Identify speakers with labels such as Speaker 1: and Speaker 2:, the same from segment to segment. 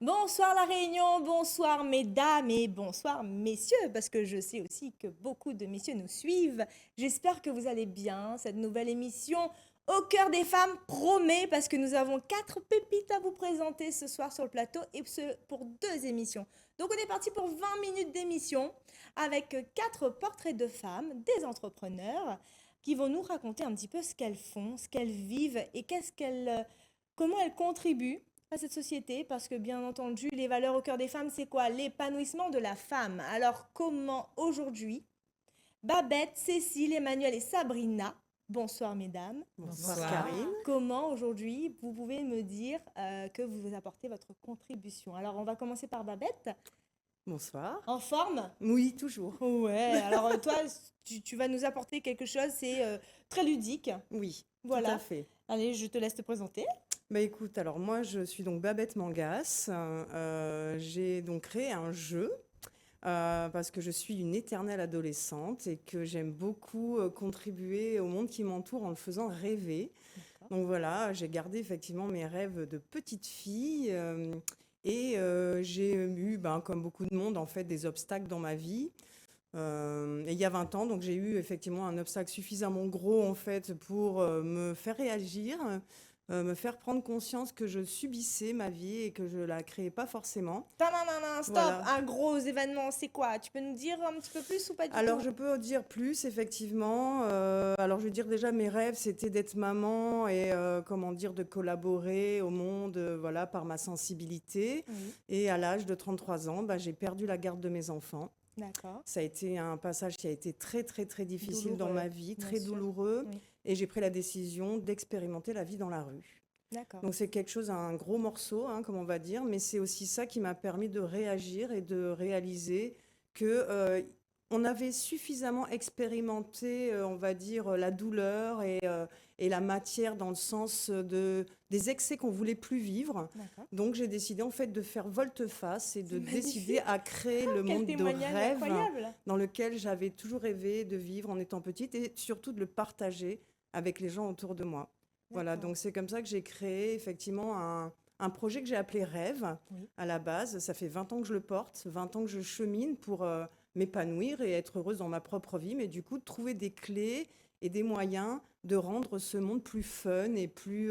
Speaker 1: Bonsoir La Réunion, bonsoir mesdames et bonsoir messieurs, parce que je sais aussi que beaucoup de messieurs nous suivent. J'espère que vous allez bien. Cette nouvelle émission au cœur des femmes promet, parce que nous avons 4 pépites à vous présenter ce soir sur le plateau et ce pour 2 émissions. Donc on est parti pour 20 minutes d'émission avec 4 portraits de femmes, des entrepreneurs, qui vont nous raconter un petit peu ce qu'elles font, ce qu'elles vivent et comment elles contribuent à cette société, parce que bien entendu, les valeurs au cœur des femmes, c'est quoi? L'épanouissement de la femme. Alors comment aujourd'hui, Babette, Cécile, Emmanuel et Sabrina, bonsoir mesdames,
Speaker 2: Bonsoir
Speaker 3: Bonsoir.
Speaker 2: Karine.
Speaker 1: comment aujourd'hui vous pouvez me dire que vous apportez votre contribution? Alors on va commencer par Babette.
Speaker 2: Bonsoir.
Speaker 1: En forme?
Speaker 2: Oui, toujours.
Speaker 1: Ouais, alors toi, tu vas nous apporter quelque chose, c'est très ludique.
Speaker 2: Oui,
Speaker 1: Voilà.
Speaker 2: tout à fait.
Speaker 1: Allez, je te laisse te présenter.
Speaker 2: Bah écoute, alors moi je suis donc Babette Mangas. J'ai donc créé un jeu parce que je suis une éternelle adolescente et que j'aime beaucoup contribuer au monde qui m'entoure en le faisant rêver. Donc voilà, j'ai gardé effectivement mes rêves de petite fille et j'ai eu, comme beaucoup de monde, en fait, des obstacles dans ma vie. Et il y a 20 ans, donc j'ai eu effectivement un obstacle suffisamment gros en fait pour me faire réagir, me faire prendre conscience que je subissais ma vie et que je la créais pas forcément.
Speaker 1: Non, stop,
Speaker 2: Voilà.
Speaker 1: un gros événement, c'est quoi? Tu peux nous dire un petit peu plus ou pas du
Speaker 2: Alors
Speaker 1: tout?
Speaker 2: je peux en dire plus effectivement. Alors je veux dire déjà mes rêves c'était d'être maman et comment dire de collaborer au monde voilà par ma sensibilité.
Speaker 1: Oui,
Speaker 2: Et à l'âge de 33 ans, j'ai perdu la garde de mes enfants.
Speaker 1: d'accord.
Speaker 2: Ça a été un passage qui a été très, très, très difficile dans
Speaker 1: Douloureux,
Speaker 2: ma vie,
Speaker 1: bien
Speaker 2: très
Speaker 1: sûr.
Speaker 2: douloureux.
Speaker 1: Oui.
Speaker 2: Et j'ai pris la décision d'expérimenter la vie dans la rue.
Speaker 1: D'accord.
Speaker 2: Donc c'est quelque chose, un gros morceau, hein, comme on va dire, mais c'est aussi ça qui m'a permis de réagir et de réaliser que on avait suffisamment expérimenté, on va dire, la douleur et la matière dans le sens des excès qu'on voulait plus vivre.
Speaker 1: D'accord.
Speaker 2: Donc j'ai décidé en fait de faire volte-face et de
Speaker 1: C'est
Speaker 2: décider
Speaker 1: magnifique.
Speaker 2: à créer le
Speaker 1: Quel
Speaker 2: monde de
Speaker 1: témoignage
Speaker 2: rêve
Speaker 1: incroyable.
Speaker 2: dans lequel j'avais toujours rêvé de vivre en étant petite et surtout de le partager avec les gens autour de moi. Voilà,
Speaker 1: D'accord.
Speaker 2: donc c'est comme ça que j'ai créé effectivement un projet que j'ai appelé Rêve
Speaker 1: Oui.
Speaker 2: à la base. Ça fait 20 ans que je le porte, 20 ans que je chemine pour m'épanouir et être heureuse dans ma propre vie, mais du coup de trouver des clés et des moyens de rendre ce monde plus fun et plus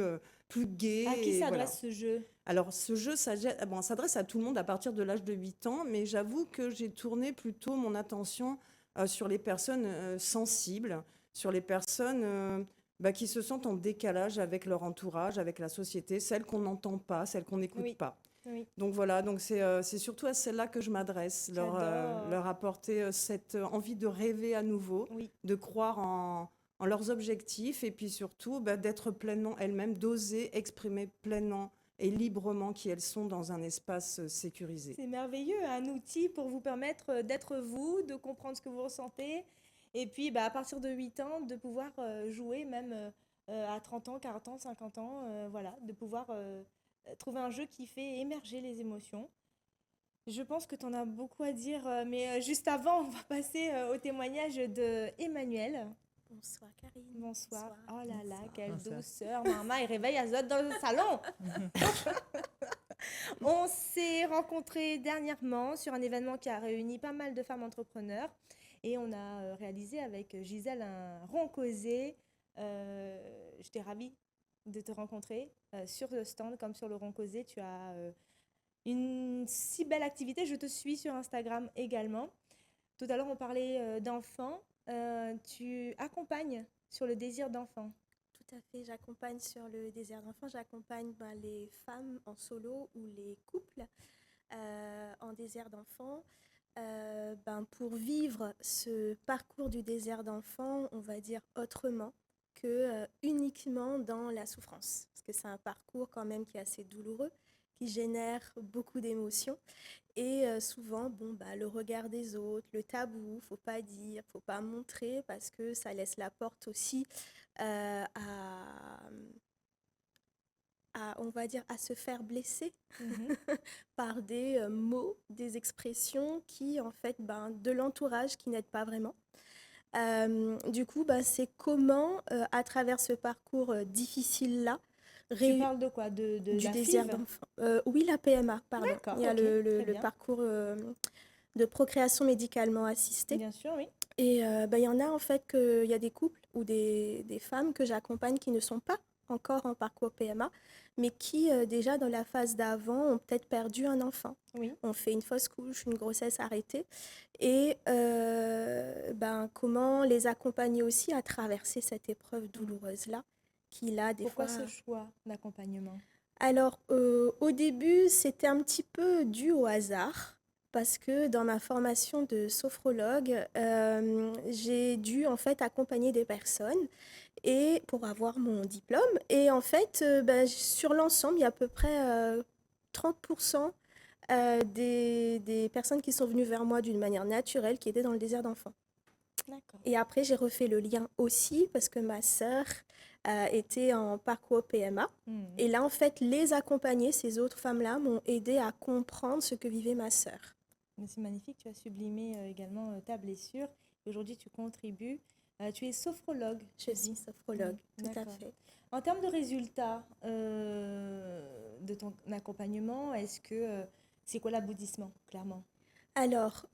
Speaker 2: gai.
Speaker 1: À qui
Speaker 2: et
Speaker 1: s'adresse
Speaker 2: voilà.
Speaker 1: ce jeu?
Speaker 2: Alors, ce jeu s'adresse à tout le monde à partir de l'âge de 8 ans, mais j'avoue que j'ai tourné plutôt mon attention sur les personnes sensibles, sur les personnes qui se sentent en décalage avec leur entourage, avec la société, celles qu'on n'entend pas, celles qu'on n'écoute
Speaker 1: Oui.
Speaker 2: pas.
Speaker 1: Oui.
Speaker 2: Donc voilà, donc c'est surtout à celles-là que je m'adresse,
Speaker 1: J'adore.
Speaker 2: leur apporter cette envie de rêver à nouveau,
Speaker 1: Oui.
Speaker 2: de croire en leurs objectifs et puis surtout d'être pleinement elles-mêmes, d'oser exprimer pleinement et librement qui elles sont dans un espace sécurisé.
Speaker 1: C'est merveilleux, un outil pour vous permettre d'être vous, de comprendre ce que vous ressentez. Et puis, à partir de 8 ans, de pouvoir jouer même à 30 ans, 40 ans, 50 ans. Voilà, de pouvoir trouver un jeu qui fait émerger les émotions. Je pense que tu en as beaucoup à dire, mais juste avant, on va passer au témoignage de Emmanuel.
Speaker 3: Bonsoir Karine.
Speaker 1: Bonsoir. Oh là là,
Speaker 3: Bonsoir.
Speaker 1: quelle
Speaker 4: Bonsoir.
Speaker 1: douceur. Maman, il réveille Azot dans le salon. On s'est rencontrés dernièrement sur un événement qui a réuni pas mal de femmes entrepreneurs. Et on a réalisé avec Gisèle un rond causé. J'étais ravie de te rencontrer sur le stand comme sur le rond causé. Tu as une si belle activité. Je te suis sur Instagram également. Tout à l'heure, on parlait d'enfants. Tu accompagnes sur le désir d'enfant.
Speaker 3: Tout à fait, j'accompagne sur le désir d'enfant, j'accompagne les femmes en solo ou les couples en désir d'enfant. Pour vivre ce parcours du désir d'enfant, on va dire autrement que uniquement dans la souffrance. Parce que c'est un parcours quand même qui est assez douloureux, qui génère beaucoup d'émotions. Et souvent, le regard des autres, le tabou, faut pas dire, faut pas montrer, parce que ça laisse la porte aussi on va dire, à se faire blesser par des mots, des expressions qui, en fait, de l'entourage qui n'aident pas vraiment. Du coup, c'est comment, à travers ce parcours difficile-là,
Speaker 1: Tu parles de quoi? De
Speaker 3: Du
Speaker 1: la
Speaker 3: désir
Speaker 1: FIV?
Speaker 3: d'enfant. Oui, la PMA, pardon.
Speaker 1: D'accord,
Speaker 3: Il y a
Speaker 1: ok, très
Speaker 3: le
Speaker 1: bien.
Speaker 3: parcours de procréation médicalement assistée.
Speaker 1: Bien sûr, oui.
Speaker 3: Et il y en a en fait il y a des couples ou des femmes que j'accompagne qui ne sont pas encore en parcours PMA, mais qui déjà dans la phase d'avant ont peut-être perdu un enfant.
Speaker 1: Oui.
Speaker 3: On fait une fausse couche, une grossesse arrêtée. Et comment les accompagner aussi à traverser cette épreuve douloureuse-là, qui là, des
Speaker 1: Pourquoi
Speaker 3: fois...
Speaker 1: ce choix d'accompagnement?
Speaker 3: Alors, au début, c'était un petit peu dû au hasard, parce que dans ma formation de sophrologue, j'ai dû en fait accompagner des personnes et pour avoir mon diplôme. Et en fait, sur l'ensemble, il y a à peu près 30% des personnes qui sont venues vers moi d'une manière naturelle qui étaient dans le désir d'enfant.
Speaker 1: D'accord.
Speaker 3: Et après, j'ai refait le lien aussi parce que ma sœur était en parcours PMA. Et là, en fait, les accompagner, ces autres femmes-là, m'ont aidé à comprendre ce que vivait ma sœur.
Speaker 1: Mais c'est magnifique, tu as sublimé également ta blessure. Aujourd'hui, tu contribues. Tu es sophrologue, tu
Speaker 3: Je suis
Speaker 1: dis.
Speaker 3: sophrologue, tout à
Speaker 1: D'accord.
Speaker 3: fait.
Speaker 1: En termes de résultats de ton accompagnement, est-ce que c'est quoi l'aboutissement, clairement?
Speaker 3: Alors,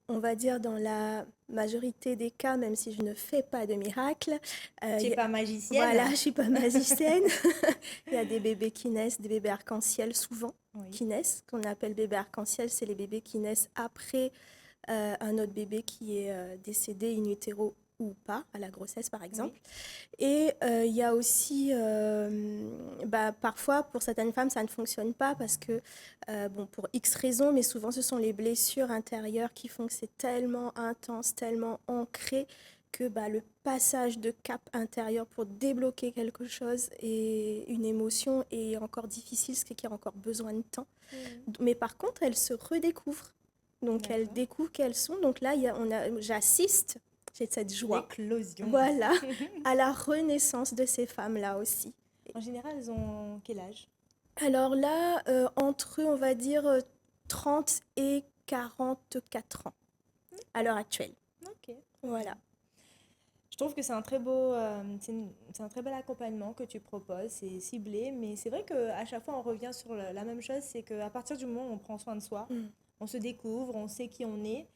Speaker 3: on va dire dans la majorité des cas, même si je ne fais pas de miracle,
Speaker 1: Tu
Speaker 3: il
Speaker 1: n'es
Speaker 3: y a-
Speaker 1: pas magicienne?
Speaker 3: voilà, je suis pas magicienne. Il y a des bébés qui naissent, des bébés arc-en-ciel souvent
Speaker 1: Oui.
Speaker 3: qui naissent, qu'on appelle bébés arc-en-ciel, c'est les bébés qui naissent après un autre bébé qui est décédé in utero ou pas, à la grossesse par exemple. Et il y a aussi, parfois pour certaines femmes, ça ne fonctionne pas parce que, pour X raisons, mais souvent ce sont les blessures intérieures qui font que c'est tellement intense, tellement ancré que le passage de cap intérieur pour débloquer quelque chose et une émotion est encore difficile, ce qui a encore besoin de temps. Mais par contre, elles se redécouvrent. Donc, elles
Speaker 1: D'accord.
Speaker 3: découvrent qu'elles sont. Donc là, j'assiste, j'ai cette joie.
Speaker 1: L'éclosion.
Speaker 3: Voilà, à la renaissance de ces femmes-là aussi.
Speaker 1: En général, elles ont quel âge?
Speaker 3: Alors là, entre, on va dire, 30 et 44 ans, à l'heure actuelle.
Speaker 1: Ok.
Speaker 3: Voilà.
Speaker 1: Je trouve que c'est un très beau, c'est un très bel accompagnement que tu proposes, c'est ciblé, mais c'est vrai qu'à chaque fois on revient sur la même chose, c'est qu'à partir du moment où on prend soin de soi, on se découvre, on sait qui on est,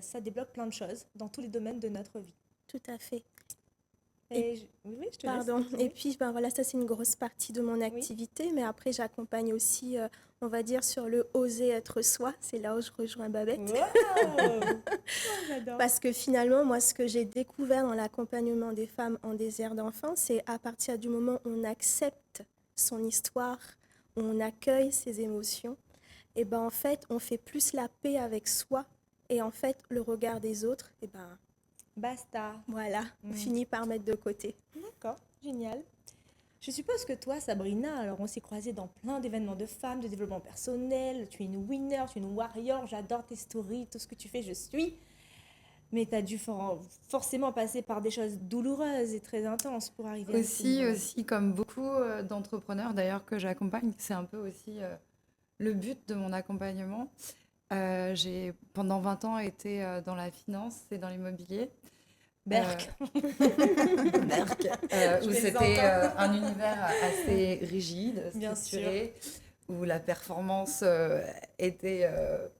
Speaker 1: ça débloque plein de choses dans tous les domaines de notre vie.
Speaker 3: Tout à fait.
Speaker 1: Oui, je te laisse
Speaker 3: Pardon.
Speaker 1: continuer.
Speaker 3: Et puis, voilà, ça c'est une grosse partie de mon activité, mais après j'accompagne aussi, on va dire, sur le oser être soi. C'est là où je rejoins Babette.
Speaker 1: Wow. J'adore.
Speaker 3: Parce que finalement, moi, ce que j'ai découvert dans l'accompagnement des femmes en désir d'enfant, c'est à partir du moment où on accepte son histoire, où on accueille ses émotions, et en fait, on fait plus la paix avec soi. Et en fait, le regard des autres,
Speaker 1: Basta.
Speaker 3: voilà, on finit par mettre de côté.
Speaker 1: D'accord, génial. Je suppose que toi, Sabrina, alors on s'est croisés dans plein d'événements de femmes, de développement personnel. Tu es une winner, tu es une warrior, j'adore tes stories, tout ce que tu fais, je suis. Mais tu as dû forcément passer par des choses douloureuses et très intenses pour arriver à ce niveau.
Speaker 4: Aussi, comme beaucoup d'entrepreneurs d'ailleurs que j'accompagne, c'est un peu aussi le but de mon accompagnement. J'ai pendant 20 ans été dans la finance et dans l'immobilier.
Speaker 1: Berk.
Speaker 4: Où c'était un univers assez rigide,
Speaker 1: Bien
Speaker 4: structuré, où la performance était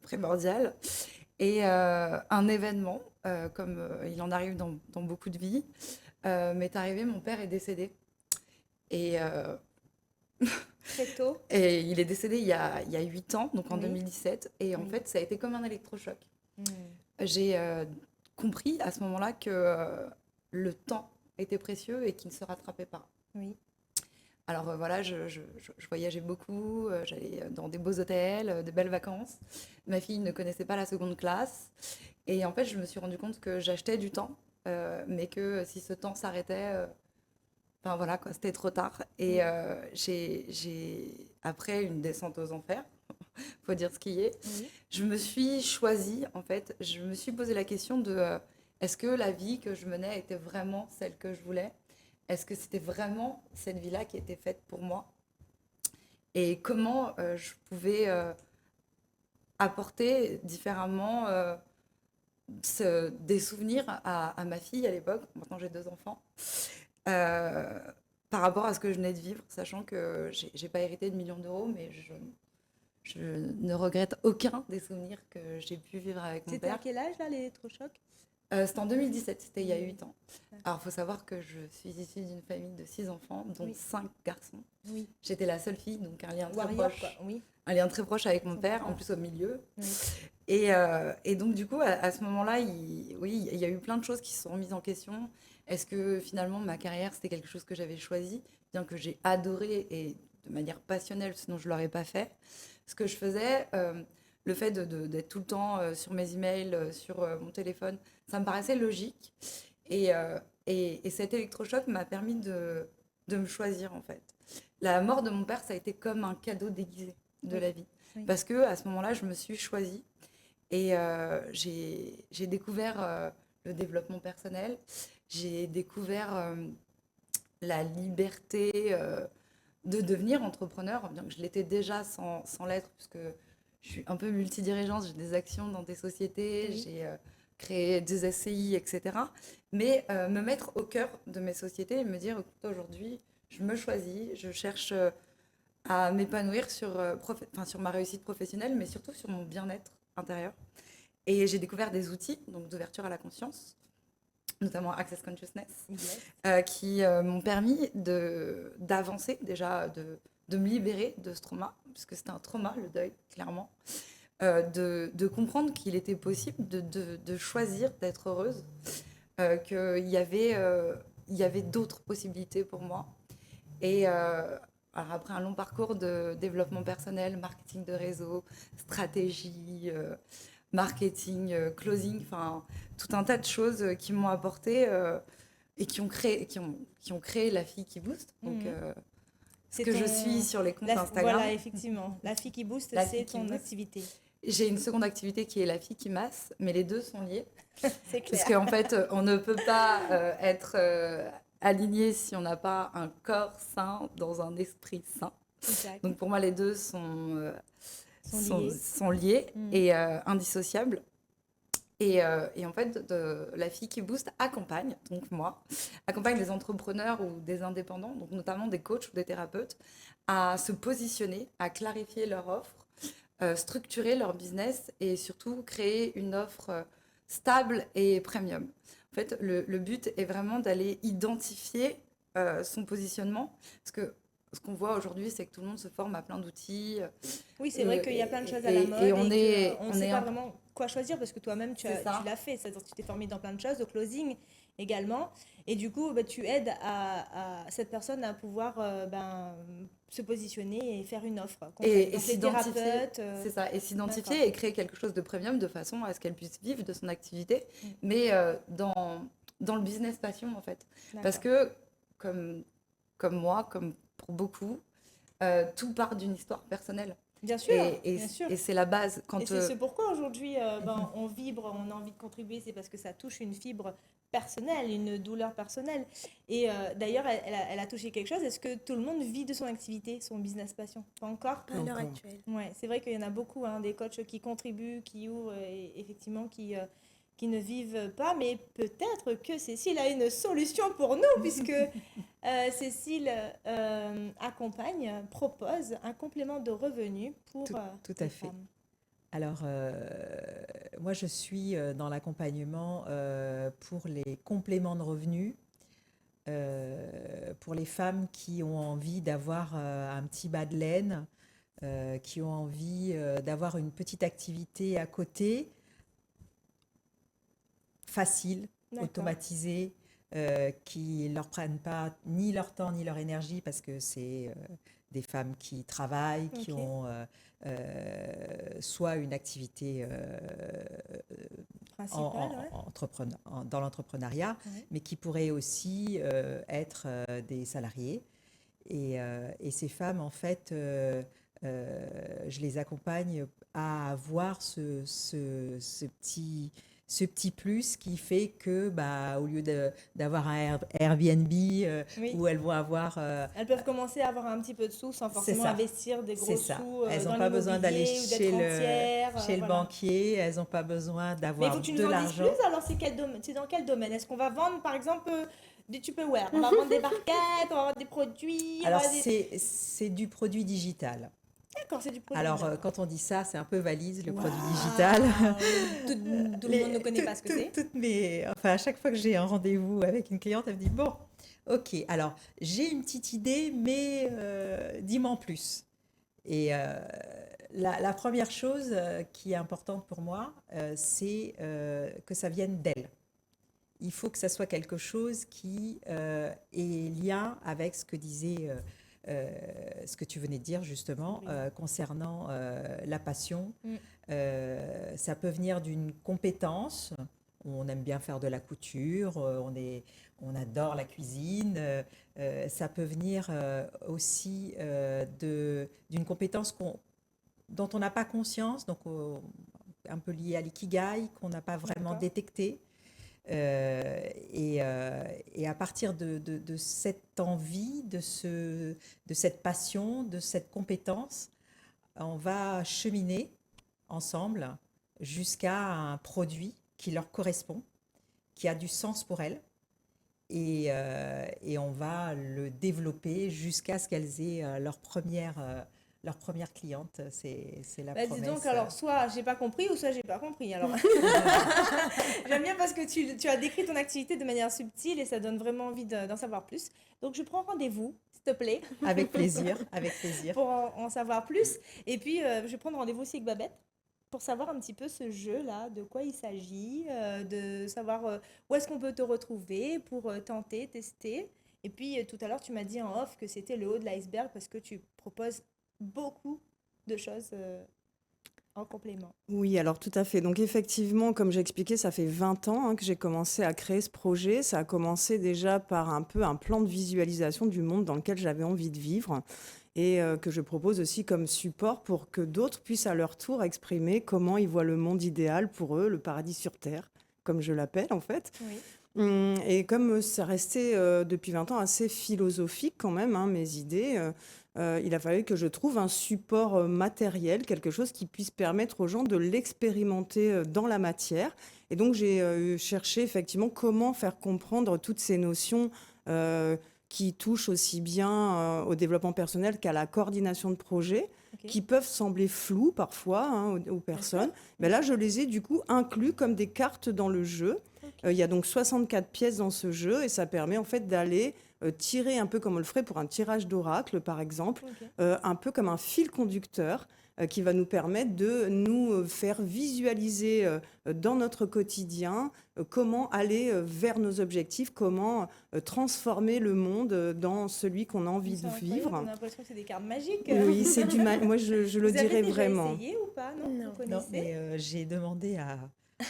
Speaker 4: primordiale. Et un événement, comme il en arrive dans beaucoup de vies, m'est arrivé, mon père est décédé. Et
Speaker 1: très tôt.
Speaker 4: Et il est décédé il y a 8 ans, donc en 2017. Et en fait, ça a été comme un électrochoc. J'ai compris à ce moment-là que le temps était précieux et qu'il ne se rattrapait pas. Alors voilà, je voyageais beaucoup, j'allais dans des beaux hôtels, de belles vacances. Ma fille ne connaissait pas la seconde classe. Et en fait, je me suis rendu compte que j'achetais du temps, mais que si ce temps s'arrêtait... Enfin voilà, quoi, c'était trop tard. Et j'ai, après une descente aux enfers, faut dire ce qui est, je me suis choisie, en fait, je me suis posé la question de est-ce que la vie que je menais était vraiment celle que je voulais? Est-ce que c'était vraiment cette vie-là qui était faite pour moi? Et comment je pouvais apporter différemment des souvenirs à ma fille à l'époque. Maintenant, j'ai 2 enfants. par rapport à ce que je venais de vivre, sachant que j'ai pas hérité de millions d'euros, mais je ne regrette aucun des souvenirs que j'ai pu vivre avec mon
Speaker 1: C'était à
Speaker 4: père.
Speaker 1: quel âge, là, l'électrochoc?
Speaker 4: C'était en 2017, c'était il y a 8 ans.
Speaker 1: D'accord.
Speaker 4: Alors, il faut savoir que je suis issue d'une famille de 6 enfants, dont
Speaker 1: Oui.
Speaker 4: 5 garçons.
Speaker 1: Oui.
Speaker 4: J'étais la seule fille, donc un lien très
Speaker 1: Warrior,
Speaker 4: proche.
Speaker 1: quoi. Oui.
Speaker 4: Un lien très proche avec mon
Speaker 1: Son
Speaker 4: père,
Speaker 1: père.
Speaker 4: en plus au milieu.
Speaker 1: Oui.
Speaker 4: Et donc, du coup, à ce moment-là, oui, il y a eu plein de choses qui se sont remises en question. Est-ce que finalement, ma carrière, c'était quelque chose que j'avais choisi, bien que j'ai adoré et de manière passionnelle, sinon je ne l'aurais pas fait. Ce que je faisais, le fait d'être tout le temps sur mes emails, sur mon téléphone, ça me paraissait logique. Et cet électrochoc m'a permis de me choisir, en fait. La mort de mon père, ça a été comme un cadeau déguisé de
Speaker 1: Oui.
Speaker 4: la vie.
Speaker 1: Oui.
Speaker 4: Parce que à ce moment-là, je me suis choisie et j'ai découvert le développement personnel, j'ai découvert la liberté de devenir entrepreneur, bien que je l'étais déjà sans l'être, puisque je suis un peu multidirigeante, j'ai des actions dans des sociétés,
Speaker 1: Oui.
Speaker 4: j'ai créé des SCI, etc. Mais me mettre au cœur de mes sociétés et me dire, écoute, aujourd'hui, je me choisis, je cherche à m'épanouir sur ma réussite professionnelle, mais surtout sur mon bien-être intérieur. Et j'ai découvert des outils donc d'ouverture à la conscience, notamment Access Consciousness,
Speaker 1: Yes.
Speaker 4: qui m'ont permis d'avancer, déjà de me libérer de ce trauma, puisque c'était un trauma, le deuil, clairement, de comprendre qu'il était possible de choisir d'être heureuse, qu'il y avait d'autres possibilités pour moi. Et alors après un long parcours de développement personnel, marketing de réseau, stratégie, marketing, closing, enfin tout un tas de choses qui m'ont apporté et qui ont créé la fille qui booste. Donc ce
Speaker 1: C'est
Speaker 4: que je
Speaker 1: ton-
Speaker 4: suis sur les comptes Instagram.
Speaker 1: Voilà, effectivement. La fille qui booste,
Speaker 4: La
Speaker 1: c'est
Speaker 4: fille qui
Speaker 1: ton
Speaker 4: booste.
Speaker 1: activité.
Speaker 4: J'ai une seconde activité qui est la fille qui masse, mais les deux sont liés.
Speaker 1: C'est clair.
Speaker 4: Parce qu'en fait, on ne peut pas être aligné si on n'a pas un corps sain dans un esprit sain.
Speaker 1: Exact.
Speaker 4: Donc pour moi, les deux sont
Speaker 1: Sont liés.
Speaker 4: liés
Speaker 1: Mm.
Speaker 4: et indissociables. Et en fait, la fille qui booste accompagne les entrepreneurs ou des indépendants, donc notamment des coachs ou des thérapeutes, à se positionner, à clarifier leur offre, structurer leur business et surtout créer une offre stable et premium. En fait, le but est vraiment d'aller identifier son positionnement, parce que ce qu'on voit aujourd'hui, c'est que tout le monde se forme à plein d'outils.
Speaker 1: Oui, c'est vrai qu'il y a plein de choses à
Speaker 4: et-
Speaker 1: la mode
Speaker 4: et
Speaker 1: et
Speaker 4: on
Speaker 1: on
Speaker 4: est-
Speaker 1: ne
Speaker 4: on
Speaker 1: sait
Speaker 4: est
Speaker 1: pas
Speaker 4: un-
Speaker 1: vraiment quoi choisir parce que toi-même, tu
Speaker 4: C'est ça.
Speaker 1: l'as fait. C'est-à-dire que tu t'es formé dans plein de choses, au closing également. Et du coup, bah, tu aides à cette personne à pouvoir se positionner et faire une offre concrète.
Speaker 4: Et
Speaker 1: Donc, les
Speaker 4: s'identifier,
Speaker 1: thérapeutes,
Speaker 4: c'est ça, et s'identifier
Speaker 1: d'accord.
Speaker 4: et créer quelque chose de premium de façon à ce qu'elle puisse vivre de son activité,
Speaker 1: Mm.
Speaker 4: mais dans le business passion en fait. Parce
Speaker 1: D'accord.
Speaker 4: que comme moi, comme pour beaucoup, tout part d'une histoire personnelle.
Speaker 1: Bien sûr,
Speaker 4: Et
Speaker 1: bien sûr.
Speaker 4: c'est la base.
Speaker 1: Et c'est ce pourquoi aujourd'hui on vibre, on a envie de contribuer, c'est parce que ça touche une fibre personnelle, une douleur personnelle. Et d'ailleurs, elle a touché quelque chose. Est-ce que tout le monde vit de son activité, son business passion? Pas encore?
Speaker 3: À l'heure
Speaker 2: Encore.
Speaker 3: actuelle.
Speaker 1: Ouais, c'est vrai qu'il y en a beaucoup, hein, des coachs qui contribuent, qui ouvrent et effectivement qui ne vivent pas. Mais peut-être que Cécile a une solution pour nous, puisque Cécile propose un complément de revenus pour
Speaker 5: Tout à
Speaker 1: les
Speaker 5: fait.
Speaker 1: femmes.
Speaker 5: Alors, moi, je suis dans l'accompagnement pour les compléments de revenus, pour les femmes qui ont envie d'avoir un petit bas de laine, qui ont envie d'avoir une petite activité à côté, facile,
Speaker 1: D'accord.
Speaker 5: automatisée, qui ne leur prennent pas ni leur temps ni leur énergie parce que c'est des femmes qui travaillent, qui
Speaker 1: Ok.
Speaker 5: ont soit une activité
Speaker 1: Principal, ouais.
Speaker 5: dans l'entrepreneuriat,
Speaker 1: Ouais.
Speaker 5: mais qui pourraient aussi être des salariés. Et ces femmes, en fait, je les accompagne à avoir ce petit plus qui fait que, bah, au lieu d'avoir un Airbnb
Speaker 1: Oui.
Speaker 5: où elles vont avoir...
Speaker 1: Elles peuvent commencer à avoir un petit peu de sous sans forcément
Speaker 5: ça.
Speaker 1: investir des
Speaker 5: C'est
Speaker 1: gros
Speaker 5: ça.
Speaker 1: sous
Speaker 5: Elles
Speaker 1: dans
Speaker 5: n'ont pas besoin d'aller
Speaker 1: l'immobilier ou
Speaker 5: chez
Speaker 1: d'être entières.
Speaker 5: chez le
Speaker 1: Voilà.
Speaker 5: banquier, elles n'ont pas besoin
Speaker 1: Mais il
Speaker 5: d'avoir
Speaker 1: faut que tu
Speaker 5: de
Speaker 1: nous en dises
Speaker 5: l'argent.
Speaker 1: plus. Alors, c'est dans quel domaine? Est-ce qu'on va vendre, par exemple, du Tupperware. On va vendre des barquettes, on va vendre des produits.
Speaker 5: Alors,
Speaker 1: on va des-
Speaker 5: c'est du produit digital.
Speaker 1: D'accord, c'est du produit.
Speaker 5: Alors, quand on dit ça, c'est un peu valise, le produit
Speaker 1: Waouh.
Speaker 5: digital.
Speaker 1: Tout le monde ne connaît pas ce que c'est.
Speaker 5: Enfin, à chaque fois que j'ai un rendez-vous avec une cliente, elle me dit, bon, ok, alors, j'ai une petite idée, mais dis-moi en plus. Et la première chose qui est importante pour moi, c'est que ça vienne d'elle. Il faut que ça soit quelque chose qui est lien avec ce que disait, ce que tu venais de dire justement,
Speaker 1: Oui.
Speaker 5: concernant la passion.
Speaker 1: Mm.
Speaker 5: Ça peut venir d'une compétence. On aime bien faire de la couture, on adore la cuisine. Ça peut venir aussi d'une compétence dont on n'a pas conscience, donc un peu liée à l'ikigai, qu'on n'a pas vraiment
Speaker 1: D'accord.
Speaker 5: détecté. Et à partir de cette envie, de cette passion, de cette compétence, on va cheminer ensemble jusqu'à un produit qui leur correspond, qui a du sens pour elles. Et on va le développer jusqu'à ce qu'elles aient leur première cliente. C'est la
Speaker 1: Bah, dis
Speaker 5: promesse.
Speaker 1: donc, alors, soit j'ai pas compris ou soit j'ai pas compris. Alors, j'aime bien parce que tu as décrit ton activité de manière subtile et ça donne vraiment envie d'en savoir plus. Donc, je prends rendez-vous, s'il te plaît,
Speaker 5: Avec plaisir, avec plaisir.
Speaker 1: pour en savoir plus. Et puis, je vais prendre rendez-vous aussi avec Babette pour savoir un petit peu ce jeu-là, de quoi il s'agit, de savoir où est-ce qu'on peut te retrouver pour tenter, tester. Et puis, tout à l'heure, tu m'as dit en off que c'était le haut de l'iceberg parce que tu proposes beaucoup de choses en complément.
Speaker 2: Oui, alors tout à fait. Donc effectivement, comme j'ai expliqué, ça fait 20 ans que j'ai commencé à créer ce projet. Ça a commencé déjà par un peu un plan de visualisation du monde dans lequel j'avais envie de vivre et que je propose aussi comme support pour que d'autres puissent à leur tour exprimer comment ils voient le monde idéal pour eux, le paradis sur Terre, comme je l'appelle en fait.
Speaker 1: Oui.
Speaker 2: Et comme ça restait depuis 20 ans assez philosophique quand même, mes idées, il a fallu que je trouve un support matériel, quelque chose qui puisse permettre aux gens de l'expérimenter dans la matière. Et donc j'ai cherché effectivement comment faire comprendre toutes ces notions qui touchent aussi bien au développement personnel qu'à la coordination de projets,
Speaker 1: Ok.
Speaker 2: qui peuvent sembler floues parfois aux personnes. Mais là, je les ai du coup inclus comme des cartes dans le jeu.
Speaker 1: Ok.
Speaker 2: Il y a donc 64 pièces dans ce jeu et ça permet en fait d'aller tirer un peu comme on le ferait pour un tirage d'oracle par exemple,
Speaker 1: Ok.
Speaker 2: un peu comme un fil conducteur qui va nous permettre de nous faire visualiser dans notre quotidien comment aller vers nos objectifs, comment transformer le monde dans celui qu'on a envie
Speaker 1: C'est
Speaker 2: de
Speaker 1: incroyable,
Speaker 2: vivre.
Speaker 1: on a l'impression que c'est des cartes magiques.
Speaker 2: Oui, c'est moi je le
Speaker 1: Vous avez
Speaker 2: dirais
Speaker 1: déjà
Speaker 2: vraiment.
Speaker 1: essayé ou pas, non?
Speaker 3: Non.
Speaker 1: Vous
Speaker 5: Non,
Speaker 1: connaissez?
Speaker 5: mais j'ai demandé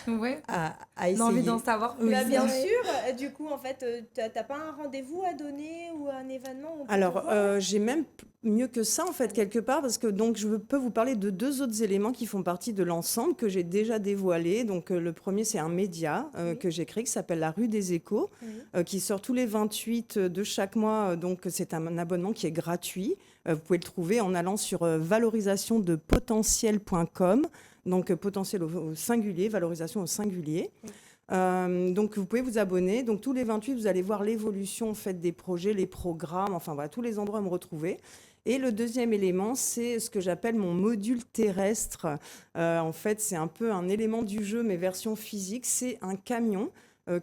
Speaker 4: Ouais,
Speaker 5: à
Speaker 4: on a envie
Speaker 5: essayer.
Speaker 4: d'en savoir plus.
Speaker 5: Oui.
Speaker 1: Bah, bien
Speaker 3: Ouais.
Speaker 1: sûr. Du coup, en fait, t'as pas un rendez-vous à donner ou un événement où on peut te
Speaker 2: Alors,
Speaker 1: voir?
Speaker 2: j'ai même mieux que ça, en fait, quelque part, parce que donc, je peux vous parler de deux autres éléments qui font partie de l'ensemble que j'ai déjà dévoilé. Donc, le premier, c'est un média
Speaker 1: Oui.
Speaker 2: que j'ai créé qui s'appelle La Rue des Échos,
Speaker 1: Oui.
Speaker 2: qui sort tous les 28 de chaque mois. Donc, c'est un abonnement qui est gratuit. Vous pouvez le trouver en allant sur valorisationdepotentiel.com. Donc, potentiel au singulier, valorisation au singulier.
Speaker 1: Oui.
Speaker 2: Donc, vous pouvez vous abonner. Donc, tous les 28, vous allez voir l'évolution en fait, des projets, les programmes, enfin, voilà, tous les endroits à me retrouver. Et le deuxième élément, c'est ce que j'appelle mon module terrestre. En fait, c'est un peu un élément du jeu, mais version physique. C'est un camion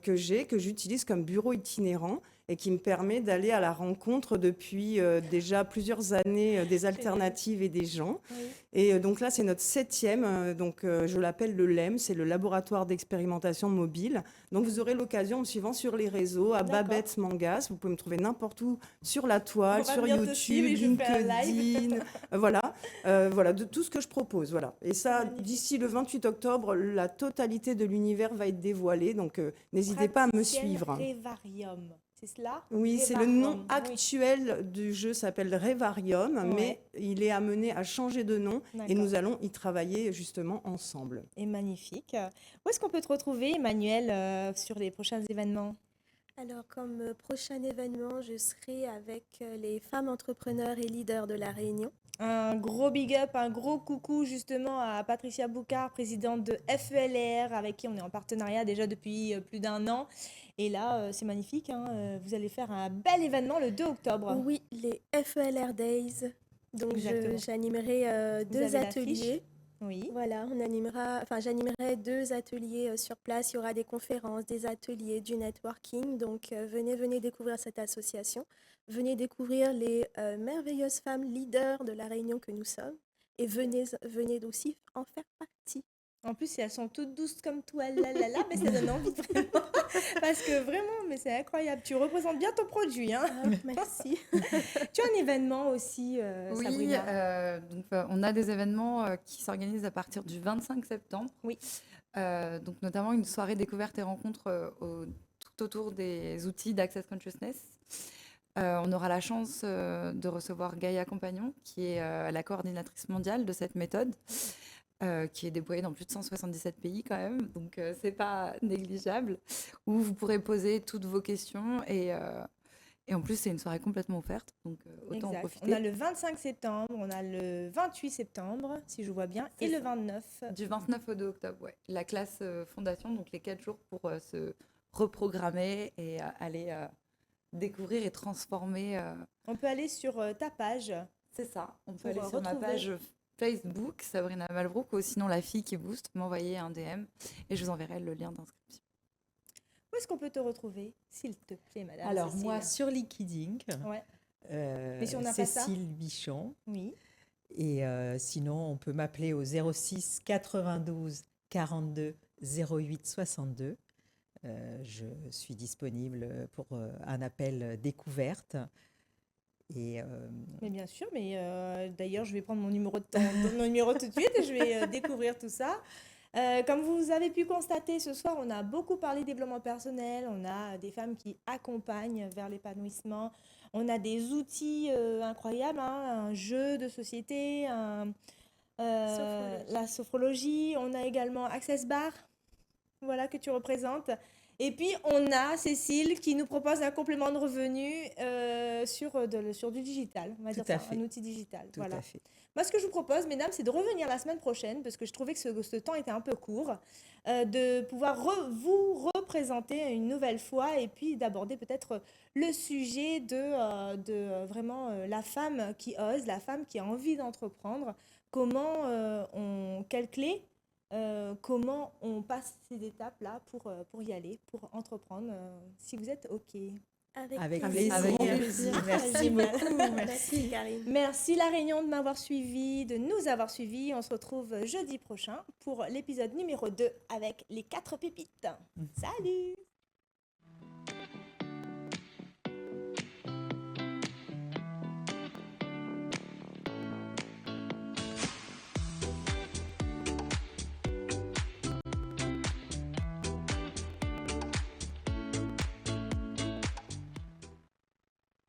Speaker 2: que j'utilise comme bureau itinérant et qui me permet d'aller à la rencontre depuis déjà plusieurs années des alternatives et des gens.
Speaker 1: Oui.
Speaker 2: Et donc là, c'est notre 7e. Je l'appelle le LEM, c'est le laboratoire d'expérimentation mobile. Donc vous aurez l'occasion, en me suivant sur les réseaux, à
Speaker 1: D'accord.
Speaker 2: Babette Mangas. Vous pouvez me trouver n'importe où sur la toile,
Speaker 1: On va
Speaker 2: sur
Speaker 1: venir te suivre
Speaker 2: YouTube,
Speaker 1: et je fais un live.
Speaker 2: LinkedIn. Voilà, de tout ce que je propose. Voilà. Et ça,
Speaker 1: Magnifique.
Speaker 2: d'ici le 28 octobre, la totalité de l'univers va être dévoilée. Donc n'hésitez pas à me
Speaker 1: Praticienne
Speaker 2: suivre.
Speaker 1: Revarium, c'est cela?
Speaker 2: Oui, c'est le nom
Speaker 1: Revarium, oui.
Speaker 2: actuel du jeu, s'appelle Revarium,
Speaker 1: Ouais.
Speaker 2: mais il est amené à changer de nom et
Speaker 1: D'accord.
Speaker 2: nous allons y travailler justement ensemble.
Speaker 1: Et magnifique. Où est-ce qu'on peut te retrouver, Emmanuel, sur les prochains événements?
Speaker 3: Alors, comme prochain événement, je serai avec les femmes entrepreneurs et leaders de La Réunion.
Speaker 1: Un gros big up, un gros coucou justement à Patricia Boucard, présidente de FELR, avec qui on est en partenariat déjà depuis plus d'1 an. Et là, c'est magnifique, hein, vous allez faire un bel événement le 2 octobre.
Speaker 3: Oui, les FELR Days. Donc,
Speaker 1: Exactement.
Speaker 3: j'animerai
Speaker 1: Vous
Speaker 3: 2
Speaker 1: avez l'affiche.
Speaker 3: ateliers.
Speaker 1: Oui.
Speaker 3: Voilà, j'animerai 2 ateliers sur place. Il y aura des conférences, des ateliers, du networking. Donc, venez découvrir cette association. Venez découvrir les merveilleuses femmes leaders de La Réunion que nous sommes. Et venez aussi en faire partie.
Speaker 1: En plus, si elles sont toutes douces comme toi, là, mais ça donne envie vraiment. Parce que vraiment, mais c'est incroyable. Tu représentes bien ton produit, hein.
Speaker 3: Ah, merci.
Speaker 1: Tu as un événement aussi,
Speaker 4: Oui,
Speaker 1: Sabrina.
Speaker 4: on a des événements qui s'organisent à partir du 25 septembre.
Speaker 1: Oui.
Speaker 4: Donc notamment une soirée découverte et rencontre tout autour des outils d'Access Consciousness. On aura la chance de recevoir Gaïa Compagnon, qui est la coordinatrice mondiale de cette méthode, qui est déployée dans plus de 177 pays quand même, donc c'est pas négligeable, où vous pourrez poser toutes vos questions et en plus c'est une soirée complètement offerte, donc autant en
Speaker 1: Exact.
Speaker 4: profiter.
Speaker 1: On a le 25 septembre, on a le 28 septembre, si je vois bien,
Speaker 4: C'est
Speaker 1: et le
Speaker 4: ça.
Speaker 1: 29.
Speaker 4: Du 29 au 2 octobre, ouais. La classe fondation, donc les 4 jours pour se reprogrammer et aller découvrir et transformer.
Speaker 1: On peut aller sur ta page.
Speaker 4: C'est ça. On peut
Speaker 1: Pour,
Speaker 4: aller sur ma
Speaker 1: retrouver.
Speaker 4: page Facebook, Sabrina Malbrook, ou sinon la fille qui booste, m'envoyer un DM et je vous enverrai le lien d'inscription.
Speaker 1: Où est-ce qu'on peut te retrouver, s'il te plaît, madame
Speaker 5: Alors,
Speaker 1: Cécile?
Speaker 5: moi, sur LinkedIn,
Speaker 1: Ouais. Mais si on n'a pas ça
Speaker 5: Cécile Bichon.
Speaker 1: Oui.
Speaker 5: Et sinon, on peut m'appeler au 06 92 42 08 62. Je suis disponible pour un appel découverte. Et
Speaker 1: Mais bien sûr, mais d'ailleurs, je vais prendre mon numéro tout de suite et je vais découvrir tout ça. Comme vous avez pu constater ce soir, on a beaucoup parlé développement personnel, on a des femmes qui accompagnent vers l'épanouissement, on a des outils incroyables, hein, un jeu de société,
Speaker 3: Sophrologie.
Speaker 1: la sophrologie, on a également Access Bar, voilà, que tu représentes. Et puis, on a Cécile qui nous propose un complément de revenu sur du digital, on va
Speaker 5: Tout
Speaker 1: dire
Speaker 5: à
Speaker 1: ça,
Speaker 5: fait.
Speaker 1: un outil digital.
Speaker 5: tout
Speaker 1: Voilà.
Speaker 5: à fait.
Speaker 1: Moi, ce que je vous propose, mesdames, c'est de revenir la semaine prochaine, parce que je trouvais que ce temps était un peu court, de pouvoir vous représenter une nouvelle fois et puis d'aborder peut-être le sujet de vraiment la femme qui ose, la femme qui a envie d'entreprendre, quelles clés, comment on passe ces étapes-là pour y aller, pour entreprendre, si vous êtes OK.
Speaker 5: Avec
Speaker 3: plaisir.
Speaker 5: plaisir.
Speaker 4: Avec
Speaker 5: Merci.
Speaker 1: plaisir.
Speaker 5: Merci beaucoup.
Speaker 3: Merci, Karine.
Speaker 1: Merci La Réunion de m'avoir suivi, de nous avoir suivis. On se retrouve jeudi prochain pour l'épisode numéro 2 avec les 4 pépites. Salut!